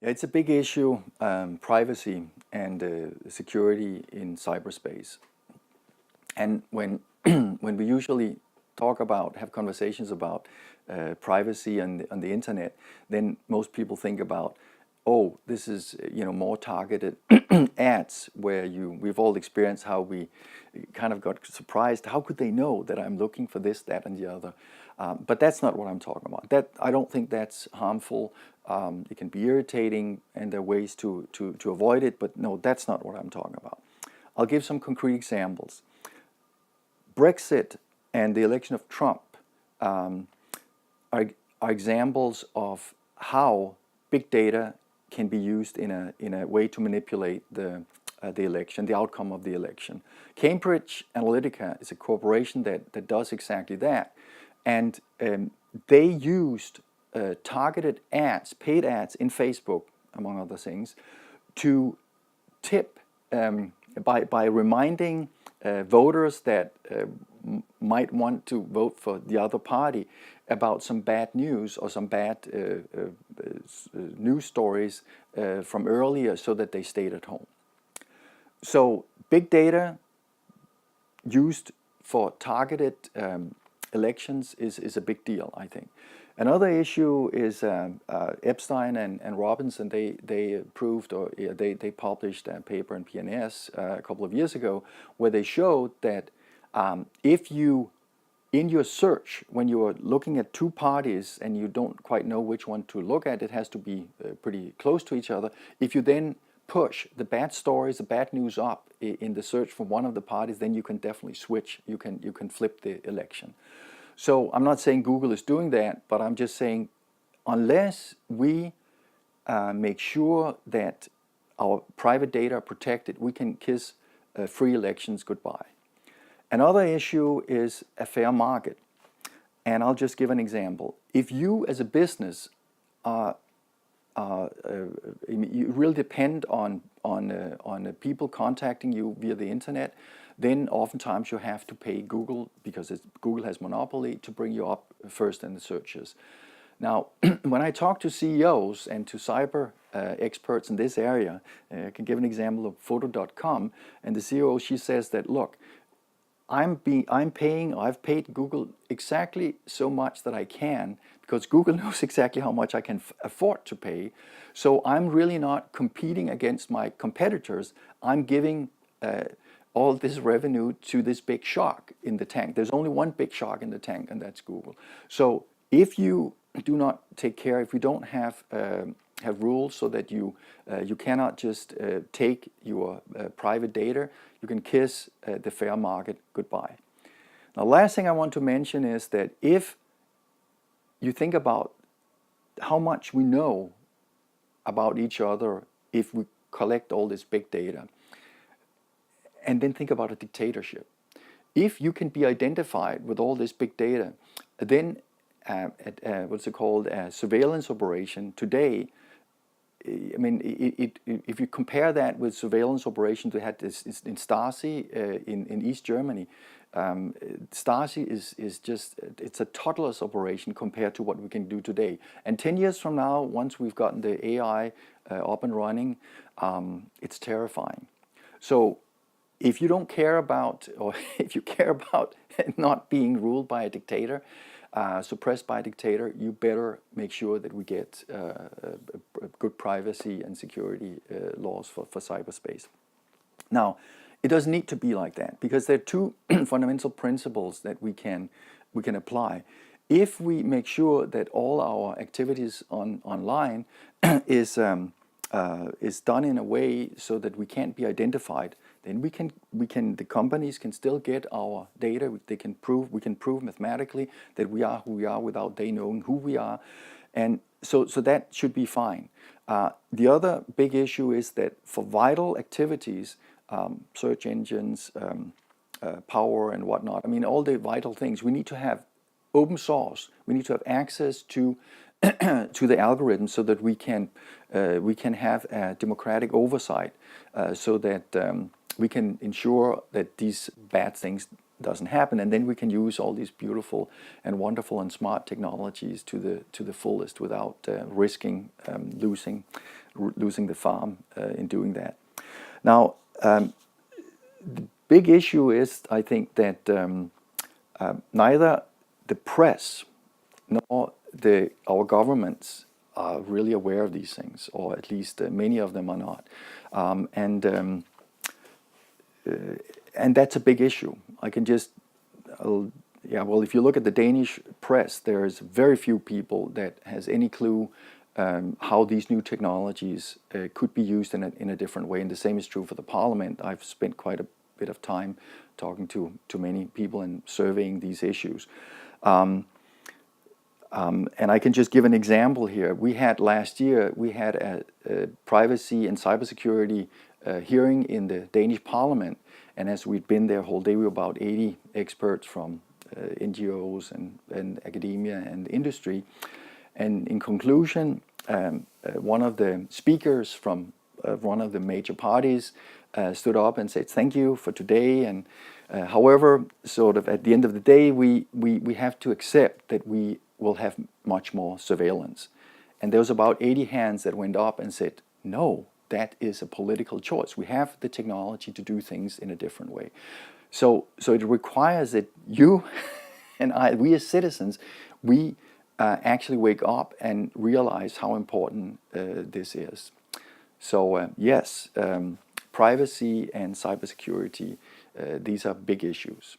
Yeah, it's a big issue, privacy and security in cyberspace. And when when we usually have conversations about privacy on the internet, then most people think about, oh, this is more targeted ads where we've all experienced how we kind of got surprised. How could they know that I'm looking for this, that, and the other? But that's not what I'm talking about. That I don't think that's harmful. It can be irritating, and there are ways to avoid it. But no, that's not what I'm talking about. I'll give some concrete examples. Brexit and the election of Trump um, are examples of how big data can be used in a way to manipulate the election, the outcome of the election. Cambridge Analytica is a corporation that does exactly that, and they used targeted ads, paid ads in Facebook, among other things, to tip by reminding voters that might want to vote for the other party about some bad news or some bad news stories from earlier so that they stayed at home. So big data used for targeted elections is a big deal, I think. Another issue is Epstein and Robinson. They proved, or they published a paper in PNS a couple of years ago where they showed that if you, in your search, when you are looking at two parties and you don't quite know which one to look at, it has to be pretty close to each other. If you then push the bad stories, the bad news up in the search for one of the parties, then you can definitely switch. You can flip the election. So I'm not saying Google is doing that, but I'm just saying unless we make sure that our private data are protected, we can kiss free elections goodbye. Another issue is a fair market. And I'll just give an example. If you as a business you really depend on people contacting you via the internet, then oftentimes you have to pay Google, because Google has monopoly, to bring you up first in the searches. Now, when I talk to CEOs and to cyber experts in this area, I can give an example of Photo.com, and the CEO, she says that, look, I've paid Google exactly so much that I can, because Google knows exactly how much I can afford to pay. So I'm really not competing against my competitors. I'm giving all this revenue to this big shark in the tank. There's only one big shark in the tank, and that's Google. So if you do not take care, if you don't have rules so that you cannot just take your private data, you can kiss the fair market goodbye. Now, last thing I want to mention is that if you think about how much we know about each other if we collect all this big data, and then think about a dictatorship. If you can be identified with all this big data, then what's it called, a surveillance operation today, I mean, if you compare that with surveillance operations we had this in Stasi in East Germany, Stasi is just, it's a toddler's operation compared to what we can do today. And 10 years from now, once we've gotten the AI up and running, it's terrifying. So if you don't care about, or if you care about not being ruled by a dictator, suppressed by a dictator, you better make sure that we get good privacy and security laws for cyberspace. Now, it doesn't need to be like that, because there are two fundamental principles that we can apply. If we make sure that all our activities online is done in a way so that we can't be identified, then the companies can still get our data. We can prove mathematically that we are who we are without they knowing who we are, and so that should be fine. The other big issue is that for vital activities, search engines, power and whatnot, I mean, all the vital things, we need to have open source. We need to have access to to the algorithm so that we can have a democratic oversight, so that we can ensure that these bad things doesn't happen, and then we can use all these beautiful and wonderful and smart technologies to the fullest without risking losing the farm in doing that. Now, the big issue is, I think, that neither the press nor our governments are really aware of these things, or at least many of them are not. And that's a big issue. I can just, well, if you look at the Danish press, there's very few people that has any clue how these new technologies could be used in a different way. And the same is true for the parliament. I've spent quite a bit of time talking to many people and surveying these issues. And I can just give an example here. Last year, we had a privacy and cybersecurity hearing in the Danish parliament. And as we'd been there whole day, we were about 80 experts from NGOs and academia and industry. And in conclusion, one of the speakers from one of the major parties stood up and said, "Thank you for today." And however, sort of at the end of the day, we have to accept that we will have much more surveillance. And there was about 80 hands that went up and said, "No, that is a political choice. We have the technology to do things in a different way." So it requires that you and we as citizens, we actually wake up and realize how important this is. So yes, privacy and cybersecurity, these are big issues.